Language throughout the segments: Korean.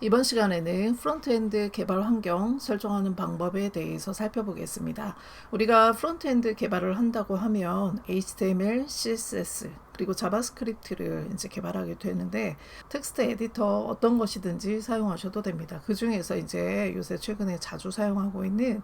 이번 시간에는 프론트엔드 개발 환경 설정하는 방법에 대해서 살펴보겠습니다. 우리가 프론트엔드 개발을 한다고 하면 HTML, CSS, 그리고 자바스크립트를 이제 개발하게 되는데 텍스트 에디터 어떤 것이든지 사용하셔도 됩니다. 그 중에서 이제 요새 최근에 자주 사용하고 있는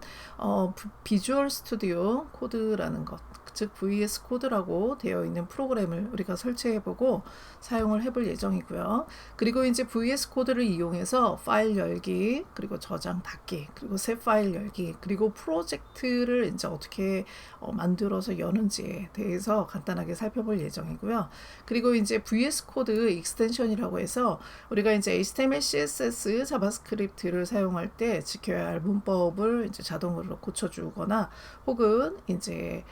비주얼 스튜디오 코드라는 것, 즉 VS 코드라고 되어 있는 프로그램을 우리가 설치해보고 사용을 해볼 예정이고요. 그리고 이제 VS 코드를 이용해서 파일 열기, 그리고 저장 닫기, 그리고 새 파일 열기, 그리고 프로젝트를 이제 어떻게 만들어서 여는지에 대해서 간단하게 살펴볼 예정이고요. 그리고 이제 VS 코드 익스텐션이라고 해서 우리가 이제 HTML, CSS, 자바스크립트를 사용할 때 지켜야 할 문법을 이제 자동으로 고쳐주거나 혹은 이제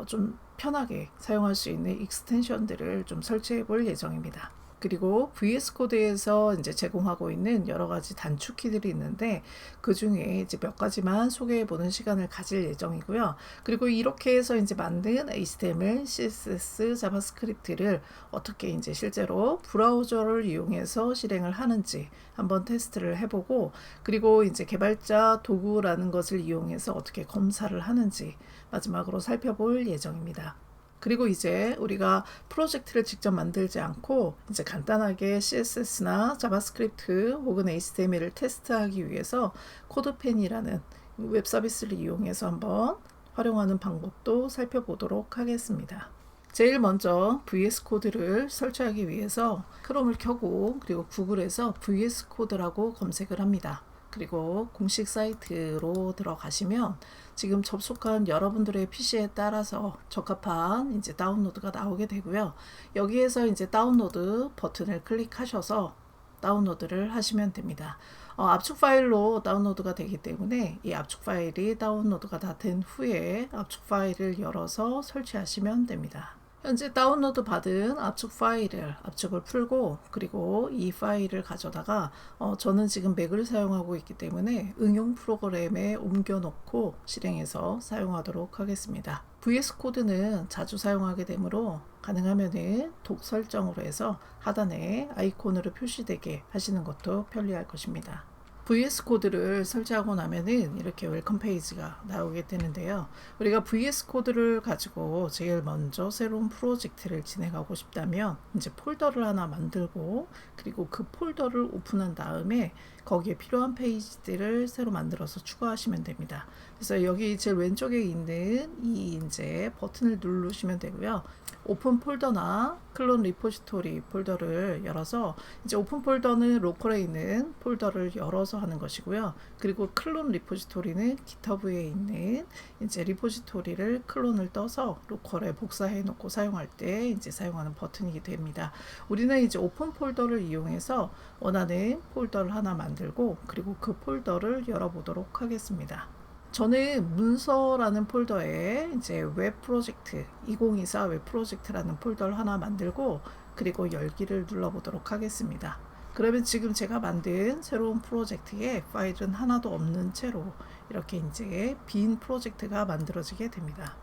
좀 편하게 사용할 수 있는 익스텐션들을 좀 설치해 볼 예정입니다. 그리고 VS 코드에서 이제 제공하고 있는 여러 가지 단축키들이 있는데 그 중에 이제 몇 가지만 소개해 보는 시간을 가질 예정이고요. 그리고 이렇게 해서 이제 만든 HTML, CSS, 자바스크립트를 어떻게 이제 실제로 브라우저를 이용해서 실행을 하는지 한번 테스트를 해보고, 그리고 이제 개발자 도구라는 것을 이용해서 어떻게 검사를 하는지 마지막으로 살펴볼 예정입니다. 그리고 이제 우리가 프로젝트를 직접 만들지 않고 이제 간단하게 CSS나 자바스크립트 혹은 HTML을 테스트하기 위해서 코드펜이라는 웹 서비스를 이용해서 한번 활용하는 방법도 살펴보도록 하겠습니다. 제일 먼저 VS 코드를 설치하기 위해서 크롬을 켜고 그리고 구글에서 VS 코드라고 검색을 합니다. 그리고 공식 사이트로 들어가시면 지금 접속한 여러분들의 PC에 따라서 적합한 이제 다운로드가 나오게 되고요. 여기에서 이제 다운로드 버튼을 클릭하셔서 다운로드를 하시면 됩니다. 압축 파일로 다운로드가 되기 때문에 이 압축 파일이 다운로드가 다 된 후에 압축 파일을 열어서 설치하시면 됩니다. 현재 다운로드 받은 압축 파일을 압축을 풀고, 그리고 이 파일을 가져다가 저는 지금 맥을 사용하고 있기 때문에 응용 프로그램에 옮겨 놓고 실행해서 사용하도록 하겠습니다. VS 코드는 자주 사용하게 되므로 가능하면은 독 설정으로 해서 하단에 아이콘으로 표시되게 하시는 것도 편리할 것입니다. VS 코드를 설치하고 나면은 이렇게 웰컴 페이지가 나오게 되는데요. 우리가 VS 코드를 가지고 제일 먼저 새로운 프로젝트를 진행하고 싶다면 이제 폴더를 하나 만들고, 그리고 그 폴더를 오픈한 다음에 거기에 필요한 페이지들을 새로 만들어서 추가하시면 됩니다. 그래서 여기 제일 왼쪽에 있는 이 이제 버튼을 누르시면 되고요. 오픈 폴더나 클론 리포지토리 폴더를 열어서, 이제 오픈 폴더는 로컬에 있는 폴더를 열어서 하는 것이고요. 그리고 클론 리포지토리는 GitHub에 있는 이제 리포지토리를 클론을 떠서 로컬에 복사해 놓고 사용할 때 이제 사용하는 버튼이게 됩니다. 우리는 이제 오픈 폴더를 이용해서 원하는 폴더를 하나 만들고, 그리고 그 폴더를 열어보도록 하겠습니다. 저는 문서라는 폴더에 이제 웹 프로젝트 2024 웹 프로젝트라는 폴더를 하나 만들고, 그리고 열기를 눌러보도록 하겠습니다. 그러면 지금 제가 만든 새로운 프로젝트에 파일은 하나도 없는 채로 이렇게 이제 빈 프로젝트가 만들어지게 됩니다.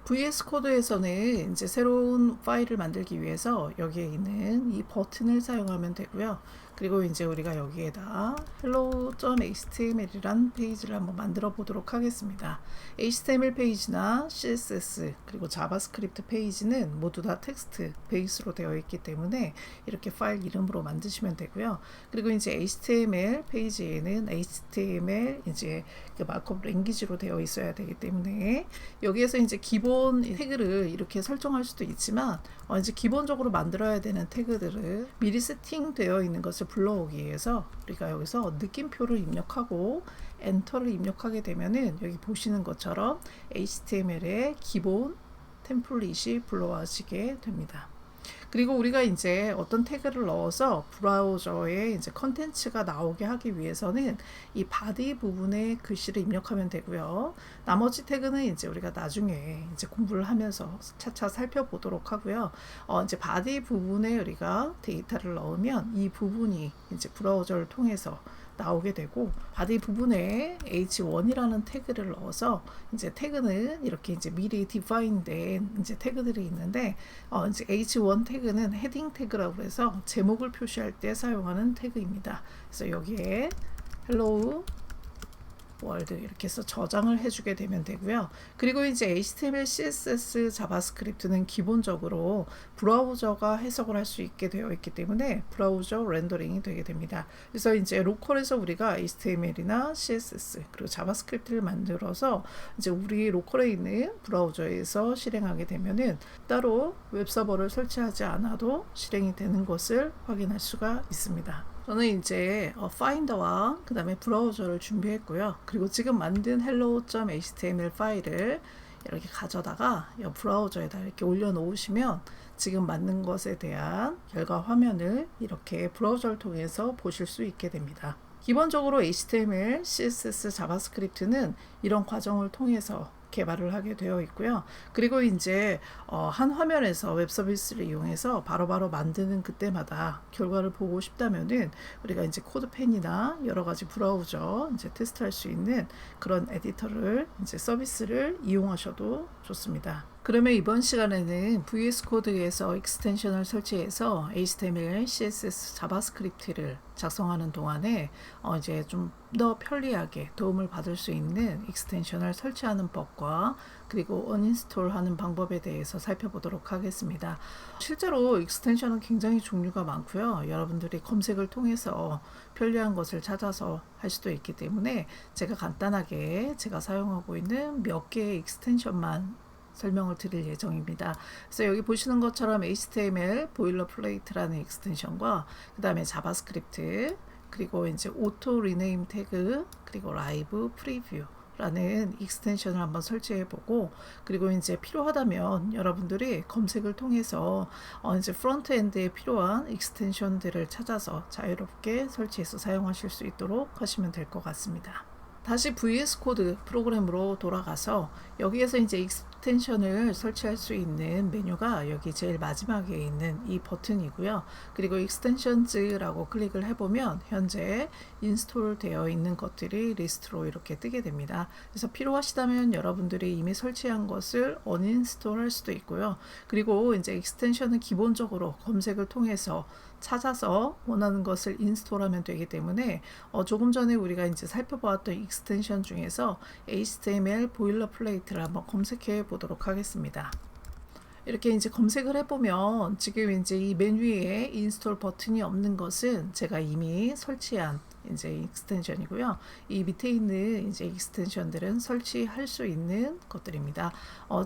VS 코드에서는 이제 새로운 파일을 만들기 위해서 여기에 있는 이 버튼을 사용하면 되고요. 그리고 이제 우리가 여기에다 hello.html이란 페이지를 한번 만들어 보도록 하겠습니다. HTML 페이지나 CSS 그리고 자바스크립트 페이지는 모두 다 텍스트 베이스로 되어 있기 때문에 이렇게 파일 이름으로 만드시면 되고요. 그리고 이제 HTML 페이지에는 HTML 이제 그 마크업 랭귀지로 되어 있어야 되기 때문에 여기에서 이제 기본 태그를 이렇게 설정할 수도 있지만 이제 기본적으로 만들어야 되는 태그들을 미리 세팅되어 있는 것을 불러오기 위해서 우리가 여기서 느낌표를 입력하고 엔터를 입력하게 되면은 여기 보시는 것처럼 HTML의 기본 템플릿이 불러와지게 됩니다. 그리고 우리가 이제 어떤 태그를 넣어서 브라우저에 이제 컨텐츠가 나오게 하기 위해서는 이 바디 부분에 글씨를 입력하면 되고요. 나머지 태그는 이제 우리가 나중에 이제 공부를 하면서 차차 살펴보도록 하고요. 이제 바디 부분에 우리가 데이터를 넣으면 이 부분이 이제 브라우저를 통해서 나오게 되고, 바디 부분에 h1이라는 태그를 넣어서 이제 태그는 이렇게 이제 미리 디파인된 이제 태그들이 있는데, 이제 h1 태그는 헤딩 태그라고 해서 제목을 표시할 때 사용하는 태그입니다. 그래서 여기에 hello 월드 이렇게 해서 저장을 해주게 되면 되고요. 그리고 이제 HTML, CSS, 자바스크립트는 기본적으로 브라우저가 해석을 할 수 있게 되어 있기 때문에 브라우저 렌더링이 되게 됩니다. 그래서 이제 로컬에서 우리가 HTML이나 CSS 그리고 자바스크립트를 만들어서 이제 우리 로컬에 있는 브라우저에서 실행하게 되면은 따로 웹서버를 설치하지 않아도 실행이 되는 것을 확인할 수가 있습니다. 저는 이제 파인더와 그 다음에 브라우저를 준비했고요. 그리고 지금 만든 hello.html 파일을 이렇게 가져다가 이 브라우저에다 이렇게 올려놓으시면 지금 만든 것에 대한 결과 화면을 이렇게 브라우저를 통해서 보실 수 있게 됩니다. 기본적으로 HTML, CSS, 자바스크립트는 이런 과정을 통해서 개발을 하게 되어 있고요. 그리고 이제 한 화면에서 웹 서비스를 이용해서 바로바로 만드는 그때마다 결과를 보고 싶다면은 우리가 이제 코드펜이나 여러 가지 브라우저 이제 테스트할 수 있는 그런 에디터를 이제 서비스를 이용하셔도 좋습니다. 그러면 이번 시간에는 VS 코드에서 익스텐션을 설치해서 HTML, CSS, 자바스크립트를 작성하는 동안에 이제 좀 더 편리하게 도움을 받을 수 있는 익스텐션을 설치하는 법과 그리고 언인스톨하는 방법에 대해서 살펴보도록 하겠습니다. 실제로 익스텐션은 굉장히 종류가 많고요. 여러분들이 검색을 통해서 편리한 것을 찾아서 할 수도 있기 때문에 제가 간단하게 제가 사용하고 있는 몇 개의 익스텐션만 설명을 드릴 예정입니다. 그래서 여기 보시는 것처럼 HTML 보일러플레이트라는 익스텐션과 그 다음에 자바스크립트 그리고 이제 오토 리네임 태그 그리고 라이브 프리뷰 라는 익스텐션을 한번 설치해 보고 그리고 이제 필요하다면 여러분들이 검색을 통해서 이제 프론트엔드에 필요한 익스텐션들을 찾아서 자유롭게 설치해서 사용하실 수 있도록 하시면 될 것 같습니다. 다시 VS 코드 프로그램으로 돌아가서 여기에서 이제 익스텐션을 설치할 수 있는 메뉴가 여기 제일 마지막에 있는 이 버튼이고요. 그리고 익스텐션즈라고 클릭을 해보면 현재 인스톨 되어 있는 것들이 리스트로 이렇게 뜨게 됩니다. 그래서 필요하시다면 여러분들이 이미 설치한 것을 언인스톨 할 수도 있고요. 그리고 이제 익스텐션은 기본적으로 검색을 통해서 찾아서 원하는 것을 인스톨하면 되기 때문에 조금 전에 우리가 이제 살펴보았던 익스텐션 중에서 HTML 보일러플레이트를 한번 검색해 보도록 하겠습니다. 이렇게 이제 검색을 해보면 지금 이제 이 메뉴에 인스톨 버튼이 없는 것은 제가 이미 설치한 이제 익스텐션이고요. 이 밑에 있는 이제 익스텐션들은 설치할 수 있는 것들입니다.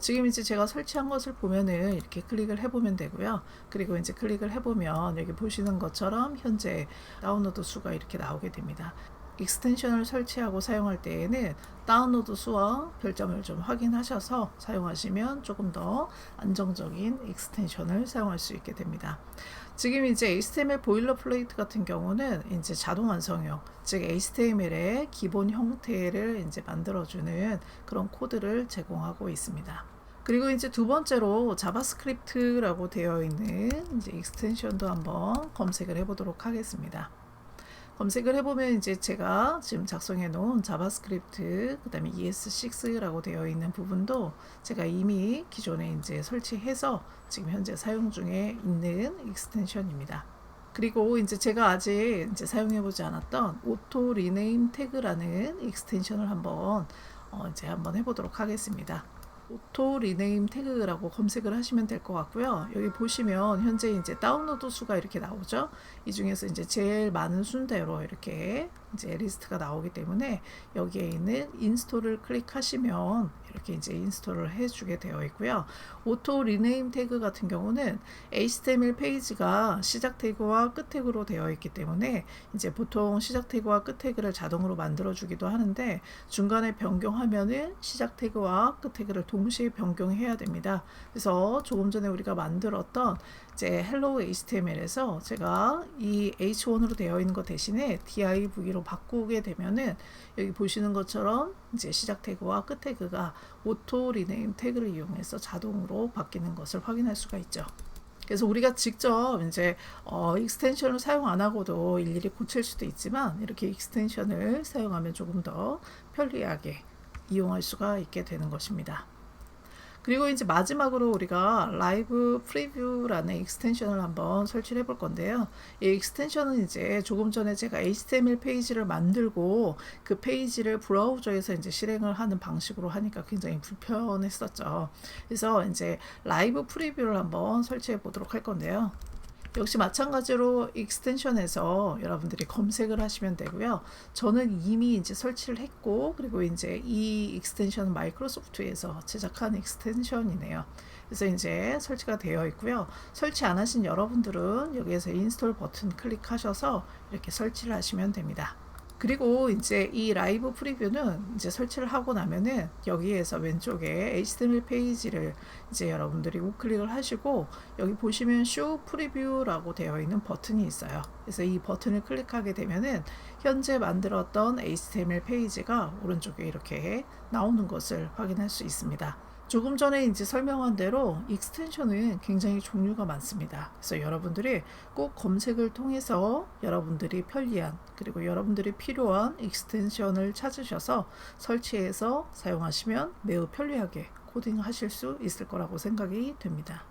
지금 이제 제가 설치한 것을 보면은 이렇게 클릭을 해보면 되고요. 그리고 이제 클릭을 해보면 여기 보시는 것처럼 현재 다운로드 수가 이렇게 나오게 됩니다. 익스텐션을 설치하고 사용할 때에는 다운로드 수와 별점을 좀 확인하셔서 사용하시면 조금 더 안정적인 익스텐션을 사용할 수 있게 됩니다. 지금 이제 HTML 보일러플레이트 같은 경우는 이제 자동 완성형, 즉 HTML의 기본 형태를 이제 만들어주는 그런 코드를 제공하고 있습니다. 그리고 이제 두 번째로 자바스크립트라고 되어 있는 이제 익스텐션도 한번 검색을 해보도록 하겠습니다. 검색을 해보면 이제 제가 지금 작성해 놓은 자바스크립트 그 다음에 ES6라고 되어 있는 부분도 제가 이미 기존에 이제 설치해서 지금 현재 사용 중에 있는 익스텐션입니다. 그리고 이제 제가 아직 이제 사용해 보지 않았던 오토 리네임 태그라는 익스텐션을 한번 이제 한번 해보도록 하겠습니다. 오토 리네임 태그라고 검색을 하시면 될 것 같고요. 여기 보시면 현재 이제 다운로드 수가 이렇게 나오죠. 이 중에서 이제 제일 많은 순대로 이렇게 이제 리스트가 나오기 때문에 여기에 있는 인스톨을 클릭하시면 이렇게 이제 인스톨을 해주게 되어 있고요. 오토 리네임 태그 같은 경우는 HTML 페이지가 시작 태그와 끝 태그로 되어 있기 때문에 이제 보통 시작 태그와 끝 태그를 자동으로 만들어 주기도 하는데 중간에 변경하면은 시작 태그와 끝 태그를 동시에 변경해야 됩니다. 그래서 조금 전에 우리가 만들었던 이제 hello HTML에서 제가 이 H1으로 되어 있는 것 대신에 div로 바꾸게 되면은 여기 보시는 것처럼 이제 시작 태그와 끝 태그가 오토 리네임 태그를 이용해서 자동으로 바뀌는 것을 확인할 수가 있죠. 그래서 우리가 직접 이제 익스텐션을 사용 안 하고도 일일이 고칠 수도 있지만 이렇게 익스텐션을 사용하면 조금 더 편리하게 이용할 수가 있게 되는 것입니다. 그리고 이제 마지막으로 우리가 라이브 프리뷰라는 익스텐션을 한번 설치를 해볼 건데요. 이 익스텐션은 이제 조금 전에 제가 HTML 페이지를 만들고 그 페이지를 브라우저에서 이제 실행을 하는 방식으로 하니까 굉장히 불편했었죠. 그래서 이제 라이브 프리뷰를 한번 설치해 보도록 할 건데요. 역시 마찬가지로 익스텐션에서 여러분들이 검색을 하시면 되고요. 저는 이미 이제 설치를 했고, 그리고 이제 이 익스텐션은 마이크로소프트에서 제작한 익스텐션이네요. 그래서 이제 설치가 되어 있고요. 설치 안 하신 여러분들은 여기에서 인스톨 버튼 클릭하셔서 이렇게 설치를 하시면 됩니다. 그리고 이제 이 라이브 프리뷰는 이제 설치를 하고 나면은 여기에서 왼쪽에 HTML 페이지를 이제 여러분들이 우클릭을 하시고 여기 보시면 Show Preview라고 되어 있는 버튼이 있어요. 그래서 이 버튼을 클릭하게 되면은 현재 만들었던 HTML 페이지가 오른쪽에 이렇게 나오는 것을 확인할 수 있습니다. 조금 전에 이제 설명한 대로 익스텐션은 굉장히 종류가 많습니다. 그래서 여러분들이 꼭 검색을 통해서 여러분들이 편리한 그리고 여러분들이 필요한 익스텐션을 찾으셔서 설치해서 사용하시면 매우 편리하게 코딩하실 수 있을 거라고 생각이 됩니다.